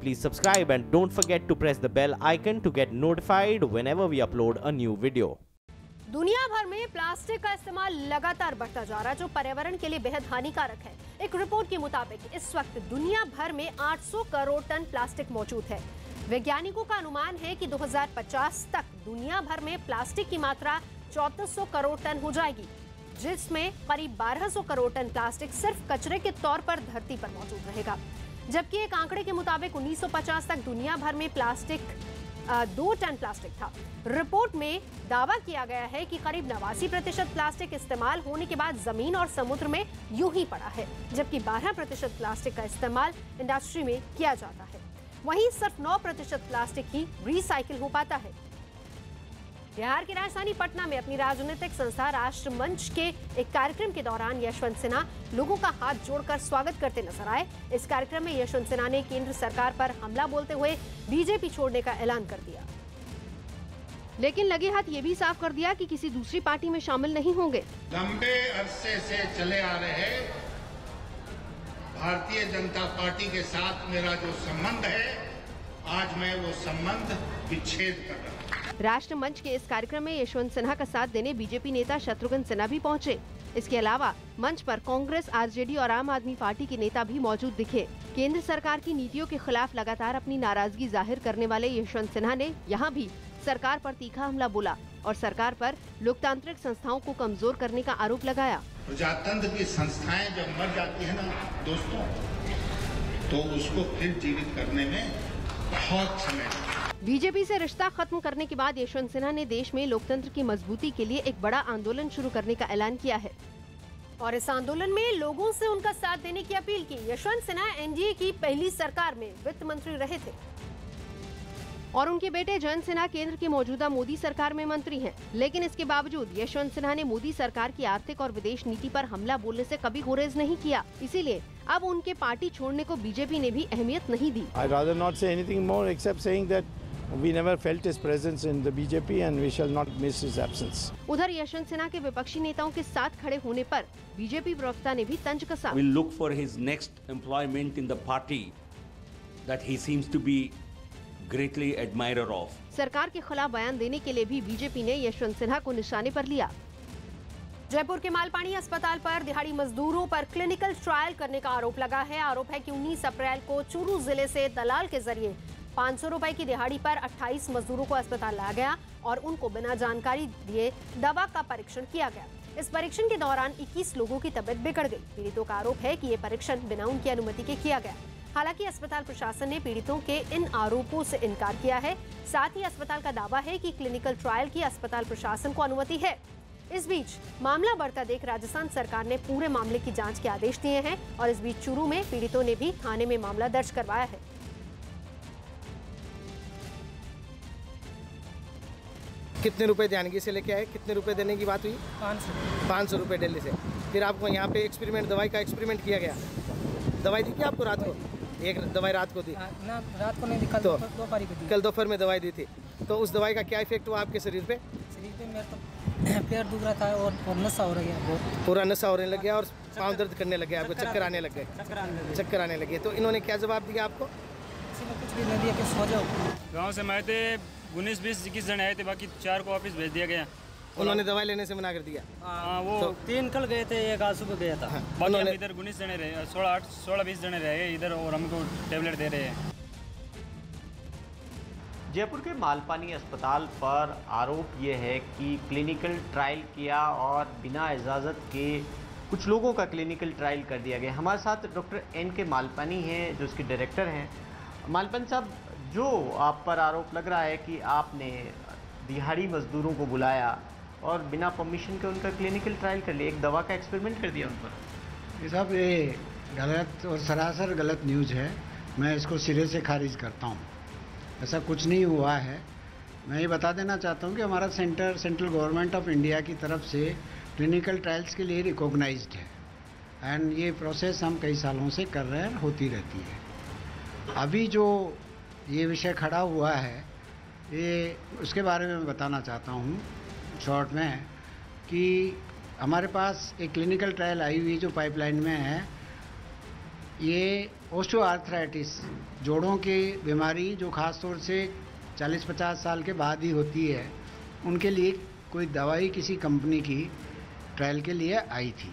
please subscribe and don't forget to press the bell icon to get notified whenever we upload a new video. दुनिया भर में plastic का इस्तेमाल लगातार बढ़ता जा रहा है, जो पर्यावरण के लिए बेहद हानिकारक है। एक रिपोर्ट के मुताबिक इस वक्त दुनिया भर में 800 करोड़ टन प्लास्टिक मौजूद है। वैज्ञानिकों का अनुमान है कि 2050 तक दुनिया भर में प्लास्टिक की मात्रा 3400 करोड़ टन हो जाएगी, जिसमें करीब 1200 करोड़ टन प्लास्टिक सिर्फ कचरे के तौर पर धरती पर मौजूद रहेगा। जबकि एक आंकड़े के मुताबिक 1950 तक दुनिया भर में प्लास्टिक 2 टन प्लास्टिक था। रिपोर्ट में दावा किया गया है कि करीब 89% प्लास्टिक इस्तेमाल होने के बाद जमीन और समुद्र में यूं ही पड़ा है, जबकि 12% प्लास्टिक का इस्तेमाल इंडस्ट्री में किया जाता है। वहीं सिर्फ 9% प्लास्टिक ही रिसाइकिल हो पाता है। बिहार की राजधानी पटना में अपनी राजनीतिक संस्था राष्ट्र मंच के एक कार्यक्रम के दौरान यशवंत सिन्हा लोगों का हाथ जोड़कर स्वागत करते नजर आए। इस कार्यक्रम में यशवंत सिन्हा ने केंद्र सरकार पर हमला बोलते हुए बीजेपी छोड़ने का ऐलान कर दिया, लेकिन लगे हाथ ये भी साफ कर दिया कि किसी दूसरी पार्टी में शामिल नहीं होंगे। लंबे अरसे से चले आ रहे भारतीय जनता पार्टी के साथ मेरा जो संबंध है, आज मैं वो संबंध विच्छेद कर रहा हूं। राष्ट्र मंच के इस कार्यक्रम में यशवंत सिन्हा का साथ देने बीजेपी नेता शत्रुघ्न सिन्हा भी पहुंचे। इसके अलावा मंच पर कांग्रेस, आरजेडी और आम आदमी पार्टी के नेता भी मौजूद दिखे। केंद्र सरकार की नीतियों के खिलाफ लगातार अपनी नाराजगी जाहिर करने वाले यशवंत सिन्हा ने यहाँ भी सरकार पर तीखा हमला बोला और सरकार पर लोकतांत्रिक संस्थाओं को कमजोर करने का आरोप लगाया। प्रजातंत्र की संस्थाएं जब मर जाती है ना दोस्तों, तो उसको फिर जीवित करने में बहुत समय। बीजेपी से रिश्ता खत्म करने के बाद यशवंत सिन्हा ने देश में लोकतंत्र की मजबूती के लिए एक बड़ा आंदोलन शुरू करने का ऐलान किया है और इस आंदोलन में लोगों से उनका साथ देने की अपील की। यशवंत सिन्हा एनडीए की पहली सरकार में वित्त मंत्री रहे थे और उनके बेटे जयंत सिन्हा केंद्र की मौजूदा मोदी सरकार में मंत्री हैं। लेकिन इसके बावजूद यशवंत सिन्हा ने मोदी सरकार की आर्थिक और विदेश नीति पर हमला बोलने से कभी गुरेज नहीं किया। इसीलिए अब उनके पार्टी छोड़ने को बीजेपी ने भी अहमियत नहीं दी। I'd rather not say anything more except saying that we never felt his presence in the BJP and we shall not miss his absence. उधर यशवंत सिन्हा के विपक्षी नेताओं के साथ खड़े होने पर बीजेपी प्रवक्ता ने भी तंज कसा। We'll look for his next employment in the party that he seems to be greatly admirer of. सरकार के खिलाफ बयान देने के लिए भी बीजेपी ने यशवंत सिन्हा को निशाने पर लिया। जयपुर के मालपानी अस्पताल पर दिहाड़ी मजदूरों पर क्लिनिकल ट्रायल करने का आरोप लगा है। आरोप है कि 19 अप्रैल को चूरू जिले से दलाल के जरिए 500 रुपए की दिहाड़ी पर 28 मजदूरों को अस्पताल लाया गया और उनको बिना जानकारी दिए दवा का परीक्षण किया गया। इस परीक्षण के दौरान 21 लोगों की तबीयत बिगड़ गई। पीड़ितों का आरोप है कि ये परीक्षण बिना उनकी अनुमति के किया गया। हालांकि अस्पताल प्रशासन ने पीड़ितों के इन आरोपों से इनकार किया है। साथ ही अस्पताल का दावा है कि क्लिनिकल ट्रायल की अस्पताल प्रशासन को अनुमति है। इस बीच मामला बढ़ता देख राजस्थान सरकार ने पूरे मामले की जांच के आदेश दिए हैं और इस बीच चूरू में पीड़ितों ने भी थाने में मामला दर्ज करवाया है। कितने रुपए जानगी से लेके आए, कितने रुपए देने की बात हुई? 500 रुपए दिल्ली से। फिर आपको यहाँ पे एक्सपेरिमेंट, दवाई का एक्सपेरिमेंट किया गया। दवाई दी क्या आपको रात को? एक दवाई रात को दी ना, रात को नहीं दी, कल दोपहर को दी। कल दोपहर में दवाई दी थी। तो उस दवाई का क्या इफेक्ट हुआ आपके शरीर पे? शरीर पे मेरे तो पैर दुख रहा था और नशा हो गया, बहुत पूरा नशा होने लग गया और पाँव दर्द करने लग गया, आपको चक्कर आने लग गए। चक्कर आने लगे। तो इन्होंने क्या जवाब दिया आपको? कुछ भी नहीं दिया कि सो जाओ। गाँव से मैं थे 19-20-21 जन आए थे, बाकी 4 को वापस भेज दिया गया। उन्होंने दवाई लेने से मना कर दिया। वो तो 3 कल गए थे, एक आज सुबह गया था। बाकी हम इधर 19 जने रहे, 16-20 जने रहे इधर और हमको टेबलेट दे रहे हैं। जयपुर के मालपानी अस्पताल पर आरोप ये है कि क्लिनिकल ट्रायल किया और बिना इजाज़त के कुछ लोगों का क्लिनिकल ट्रायल कर दिया गया। हमारे साथ डॉक्टर एन के मालपानी हैं, जो उसके डायरेक्टर हैं। मालपानी साहब, जो आप पर आरोप लग रहा है कि आपने दिहाड़ी मजदूरों को बुलाया और बिना परमिशन के उनका क्लिनिकल ट्रायल कर लिया, एक दवा का एक्सपेरिमेंट कर दिया उन पर। ये साहब, ये गलत और सरासर गलत न्यूज़ है। मैं इसको सिरे से खारिज करता हूँ। ऐसा कुछ नहीं हुआ है। मैं ये बता देना चाहता हूँ कि हमारा सेंट्रल गवर्नमेंट ऑफ इंडिया की तरफ से क्लिनिकल ट्रायल्स के लिए रिकॉग्नाइज्ड है एंड ये प्रोसेस हम कई सालों से कर रहे हैं, होती रहती है। अभी जो ये विषय खड़ा हुआ है, ये उसके बारे में मैं बताना चाहता हूँ शॉर्ट में कि हमारे पास एक क्लिनिकल ट्रायल आई हुई जो पाइपलाइन में है ये ओस्टियोआर्थराइटिस, जोड़ों की बीमारी जो ख़ास तौर से 40-50 साल के बाद ही होती है, उनके लिए कोई दवाई किसी कंपनी की ट्रायल के लिए आई थी।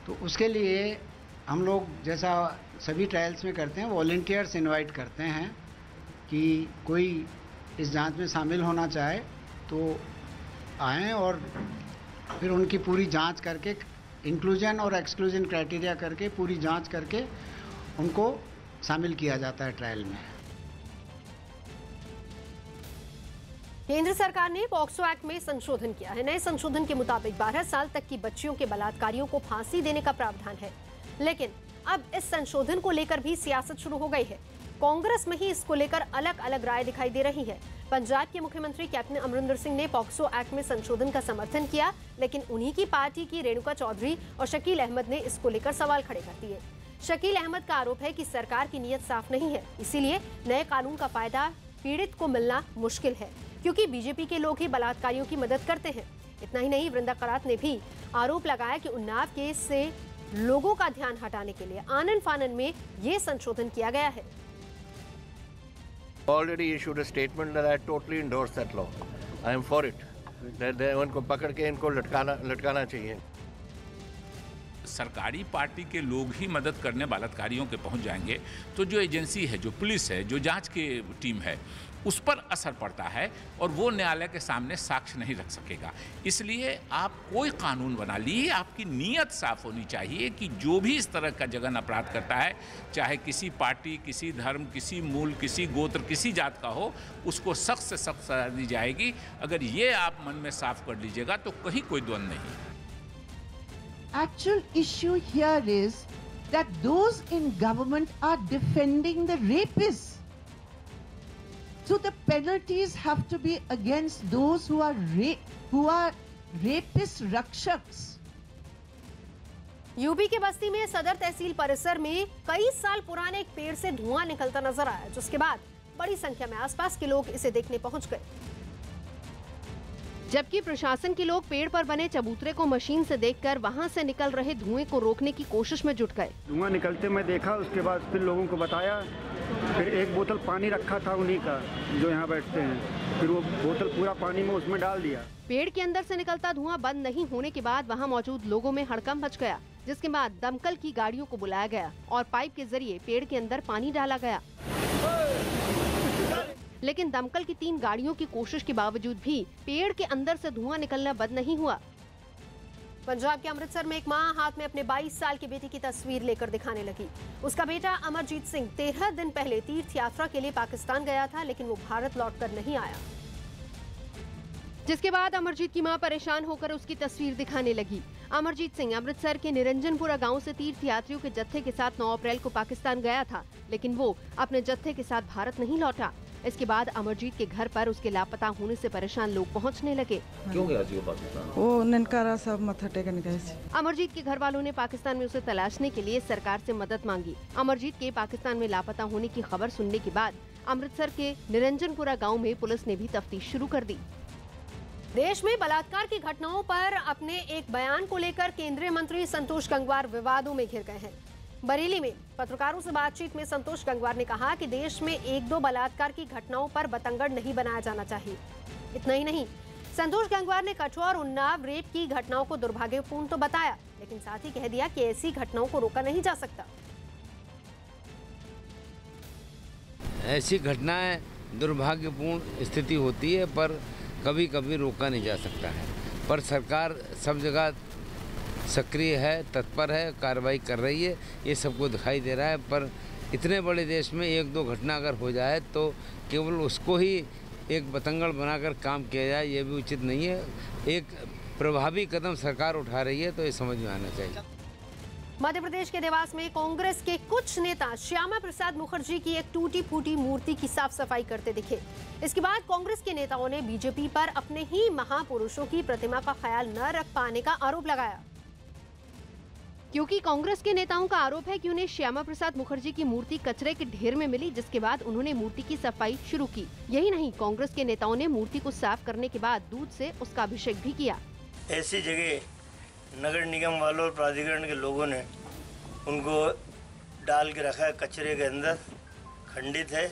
तो उसके लिए हम लोग जैसा सभी ट्रायल्स में करते हैं, वॉलंटियर्स इनवाइट करते हैं कि कोई इस जांच में शामिल होना चाहे तो आएँ, और फिर उनकी पूरी जांच करके, इंक्लूजन और एक्सक्लूजन क्राइटेरिया करके पूरी जांच करके उनको शामिल किया जाता है ट्रायल में। केंद्र सरकार ने पॉक्सो एक्ट में संशोधन किया है। नए संशोधन के मुताबिक 12 साल तक की बच्चियों के बलात्कारियों को फांसी देने का प्रावधान है। लेकिन अब इस संशोधन को लेकर भी सियासत शुरू हो गई है। कांग्रेस में ही इसको लेकर अलग अलग राय दिखाई दे रही है। पंजाब के मुख्यमंत्री कैप्टन अमरिंदर सिंह ने पॉक्सो एक्ट में संशोधन का समर्थन किया, लेकिन उन्हीं की पार्टी की रेणुका चौधरी और शकील अहमद ने इसको लेकर सवाल खड़े कर दिए। शकील अहमद का आरोप है कि सरकार की नीयत साफ नहीं है, इसीलिए नए कानून का फायदा पीड़ित को मिलना मुश्किल है, क्योंकि बीजेपी के लोग ही बलात्कारियों की मदद करते हैं। इतना ही नहीं, वृंदा करात ने भी आरोप लगाया कि उन्नाव केस से लोगों का ध्यान हटाने के लिए आनन फानन में ये संशोधन किया गया है। Already issued a statement that I totally endorse that law. I am for it. That उनको पकड़ के इनको लटकाना चाहिए। सरकारी पार्टी के लोग ही मदद करने बलात्कारियों के पहुंच जाएंगे तो जो एजेंसी है, जो पुलिस है, जो जांच की टीम है, उस पर असर पड़ता है और वो न्यायालय के सामने साक्ष्य नहीं रख सकेगा। इसलिए आप कोई कानून बना लीजिए, आपकी नीयत साफ होनी चाहिए कि जो भी इस तरह का जघन्य अपराध करता है, चाहे किसी पार्टी, किसी धर्म, किसी मूल, किसी गोत्र, किसी जात का हो, उसको सख्त से सख्त सजा दी जाएगी। अगर ये आप मन में साफ कर लीजिएगा तो कहीं कोई द्वंद्व नहीं। Actual issue here is that those in government are defending the rapists. So the penalties have to be against those who are rapist rakshaks. UP के बस्ती में सदर तहसील परिसर में कई साल पुराने एक पेड़ से धुआं निकलता नजर आया, जिसके बाद बड़ी संख्या में आसपास के लोग इसे देखने पहुंच गए। जबकि प्रशासन के लोग पेड़ पर बने चबूतरे को मशीन से देखकर वहां से निकल रहे धुएं को रोकने की कोशिश में जुट गए। धुआं निकलते मैं देखा, उसके बाद फिर लोगों को बताया, फिर एक बोतल पानी रखा था उन्हीं का जो यहाँ बैठते हैं, फिर वो बोतल पूरा पानी में उसमें डाल दिया। पेड़ के अंदर से निकलता धुआं बंद नहीं होने के बाद वहाँ मौजूद लोगों में हड़कंप मच गया, जिसके बाद दमकल की गाड़ियों को बुलाया गया और पाइप के जरिए पेड़ के अंदर पानी डाला गया। लेकिन दमकल की 3 गाड़ियों की कोशिश के बावजूद भी पेड़ के अंदर से धुआं निकलना बंद नहीं हुआ। पंजाब के अमृतसर में एक मां हाथ में अपने 22 साल की बेटी की तस्वीर लेकर दिखाने लगी। उसका बेटा अमरजीत सिंह 13 दिन पहले तीर्थ यात्रा के लिए पाकिस्तान गया था, लेकिन वो भारत लौटकर नहीं आया, जिसके बाद अमरजीत की मां परेशान होकर उसकी तस्वीर दिखाने लगी। अमरजीत सिंह अमृतसर के निरंजनपुरा गांव से तीर्थ यात्रियों के जत्थे के साथ 9 अप्रैल को पाकिस्तान गया था, लेकिन वो अपने जत्थे के साथ भारत नहीं लौटा। इसके बाद अमरजीत के घर पर उसके लापता होने से परेशान लोग पहुंचने लगे। क्यों गया जी वो पाकिस्तान? वो ननकारा सब मत्था टेकने गए। अमरजीत के घर वालों ने पाकिस्तान में उसे तलाशने के लिए सरकार से मदद मांगी। अमरजीत के पाकिस्तान में लापता होने की खबर सुनने के बाद अमृतसर के निरंजनपुरा गाँव में पुलिस ने भी तफ्तीश शुरू कर दी। देश में बलात्कार की घटनाओं पर अपने एक बयान को लेकर केंद्रीय मंत्री संतोष गंगवार विवादों में घिर गए हैं। बरेली में पत्रकारों से बातचीत में संतोष गंगवार ने कहा कि देश में 1-2 बलात्कार की घटनाओं पर बतंगड़ नहीं बनाया जाना चाहिए। इतना ही नहीं, संतोष गंगवार ने कठुआ और उन्नाव रेप की घटनाओं को दुर्भाग्यपूर्ण तो बताया, लेकिन साथ ही कह दिया कि ऐसी घटनाओं को रोका नहीं जा सकता। ऐसी घटनाएं दुर्भाग्यपूर्ण स्थिति होती है, पर कभी कभी रोका नहीं जा सकता है। पर सरकार सब जगह सक्रिय है, तत्पर है, कार्रवाई कर रही है, ये सबको दिखाई दे रहा है। पर इतने बड़े देश में 1-2 घटना अगर हो जाए तो केवल उसको ही एक बतंगड़ बनाकर काम किया जाए, ये भी उचित नहीं है। एक प्रभावी कदम सरकार उठा रही है तो ये समझ में आना चाहिए। मध्य प्रदेश के देवास में कांग्रेस के कुछ नेता श्यामा प्रसाद मुखर्जी की एक टूटी फूटी मूर्ति की साफ सफाई करते दिखे। इसके बाद कांग्रेस के नेताओं ने बीजेपी पर अपने ही महापुरुषों की प्रतिमा का ख्याल न रख पाने का आरोप लगाया, क्योंकि कांग्रेस के नेताओं का आरोप है कि उन्हें श्यामा प्रसाद मुखर्जी की मूर्ति कचरे के ढेर में मिली, जिसके बाद उन्होंने मूर्ति की सफाई शुरू की। यही नहीं, कांग्रेस के नेताओं ने मूर्ति को साफ करने के बाद दूध से उसका अभिषेक भी किया। ऐसी जगह नगर निगम वालों और प्राधिकरण के लोगों ने उनको डाल के रखा है कचरे के अंदर, खंडित है।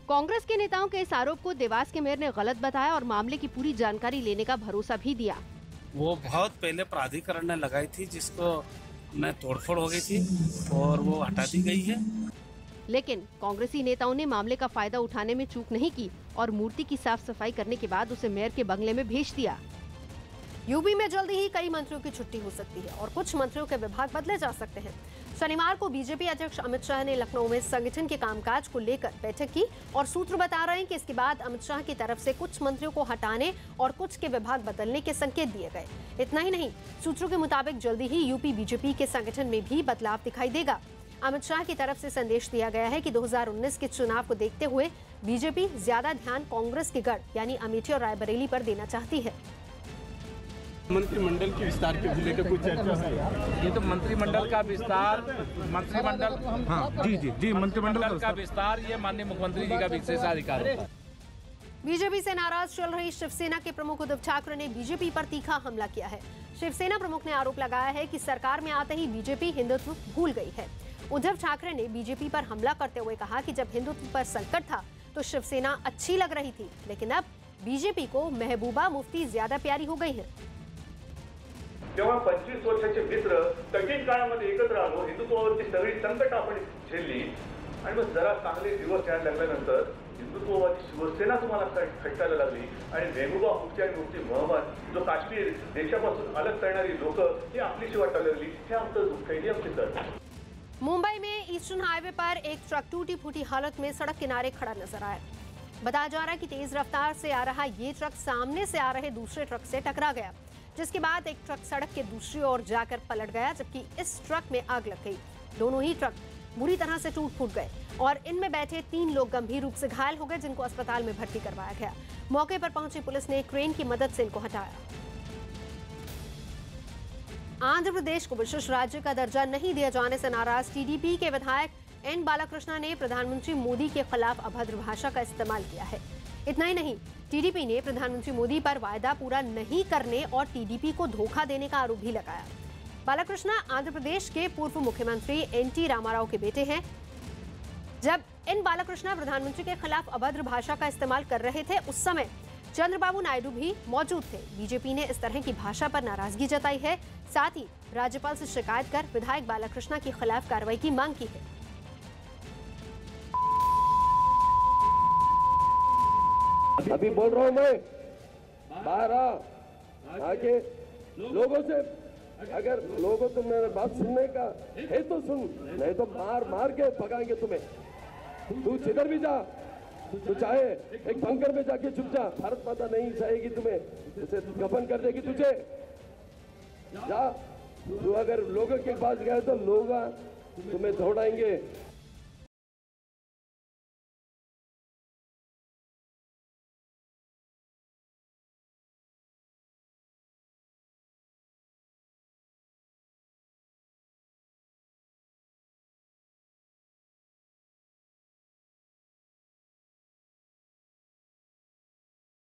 कांग्रेस के नेताओं के इस आरोप को देवास के मेयर ने गलत बताया और मामले की पूरी जानकारी लेने का भरोसा भी दिया। वो बहुत पहले प्राधिकरण ने लगाई थी, जिसको में तोड़फोड़ हो गई थी और वो हटा दी गई है। लेकिन कांग्रेसी नेताओं ने मामले का फायदा उठाने में चूक नहीं की और मूर्ति की साफ सफाई करने के बाद उसे मेयर के बंगले में भेज दिया। यूपी में जल्दी ही कई मंत्रियों की छुट्टी हो सकती है और कुछ मंत्रियों के विभाग बदले जा सकते हैं। शनिवार को बीजेपी अध्यक्ष अमित शाह ने लखनऊ में संगठन के कामकाज को लेकर बैठक की और सूत्र बता रहे हैं कि इसके बाद अमित शाह की तरफ से कुछ मंत्रियों को हटाने और कुछ के विभाग बदलने के संकेत दिए गए। इतना ही नहीं, सूत्रों के मुताबिक जल्दी ही यूपी बीजेपी के संगठन में भी बदलाव दिखाई देगा। अमित शाह की तरफ से संदेश दिया गया है कि 2019 के चुनाव को देखते हुए बीजेपी ज्यादा ध्यान कांग्रेस के गढ़ यानी अमेठी और रायबरेली पर देना चाहती है। मंत्रिमंडल के विस्तार के लेकर कुछ चर्चा है। ये तो मंत्रिमंडल का विस्तार, मंत्रिमंडल का विस्तार ये माननीय मुख्यमंत्री जी का विशेषाधिकार है। बीजेपी से नाराज चल रही शिवसेना के प्रमुख उद्धव ठाकरे ने बीजेपी पर तीखा हमला किया है। शिवसेना प्रमुख ने आरोप लगाया है कि सरकार में आते ही बीजेपी हिंदुत्व भूल गई है। उद्धव ठाकरे ने बीजेपी पर हमला करते हुए कहा कि जब हिंदुत्व पर संकट था तो शिवसेना अच्छी लग रही थी, लेकिन अब बीजेपी को महबूबा मुफ्ती ज्यादा प्यारी हो गई है। जेव्हा 25 वर्षाचे मित्र कठीण काळामध्ये एकत्र आलो, हिंदुत्वावरची सगळी संकट आपण झेलली आणि मग जरा चांगले दिवस यायला लागल्यानंतर हिंदुत्ववादी शिवसेना तुम्हाला खट्टायला लागली आणि महबूबा मुफ्ती आणि मुफ्ती मोहम्मद जो काश्मीर देशापासून अलग करणारी लोक ही आपलीशी वाटायला लागली। हे आमचं दुःख आहे, ही आमची दर्द आहे। मुंबई में ईस्टर्न हाईवे पर एक ट्रक टूटी फूटी हालत में सड़क किनारे खड़ा नजर आया। बताया जा रहा है कि तेज रफ्तार से आ रहा ये ट्रक सामने से आ रहे दूसरे ट्रक से टकरा गया, जिसके बाद एक ट्रक सड़क के दूसरी ओर जाकर पलट गया, जबकि इस ट्रक में आग लग गई। दोनों ही ट्रक बुरी तरह से टूट फूट गए और इनमें बैठे 3 लोग गंभीर रूप से घायल हो गए, जिनको अस्पताल में भर्ती करवाया गया। मौके पर पहुंची पुलिस ने क्रेन की मदद से इनको हटाया। आंध्र प्रदेश को विशेष राज्य का दर्जा नहीं दिए जाने से नाराज टीडीपी के विधायक एन बालाकृष्णा ने प्रधानमंत्री मोदी के खिलाफ अभद्र भाषा का इस्तेमाल किया है। इतना ही नहीं, टीडीपी ने प्रधानमंत्री मोदी पर वायदा पूरा नहीं करने और टीडीपी को धोखा देने का आरोप भी लगाया। बालाकृष्णा आंध्र प्रदेश के पूर्व मुख्यमंत्री एनटी रामाराव के बेटे हैं। जब एन बालाकृष्णा प्रधानमंत्री के खिलाफ अभद्र भाषा का इस्तेमाल कर रहे थे, उस समय चंद्रबाबू नायडू भी मौजूद थे। बीजेपी ने इस तरह की भाषा पर नाराजगी जताई है, साथ ही राज्यपाल से शिकायत कर विधायक बालाकृष्णा के खिलाफ कार्रवाई की मांग की है। अभी बोल रहा हूं मैं, बाहर आके लोगों से, अगर लोगों को मेरी बात सुनने का है तो सुन, नहीं तो मार के भगाएंगे तुम्हें। तू जिधर भी जा, तू चाहे एक बंकर में जाके छुप जा, भारत माता नहीं चाहेगी तुम्हें, जैसे दफन कर देगी तुझे। जा, तू अगर लोगों के पास गए तो लोग तुम्हें दौड़ाएंगे।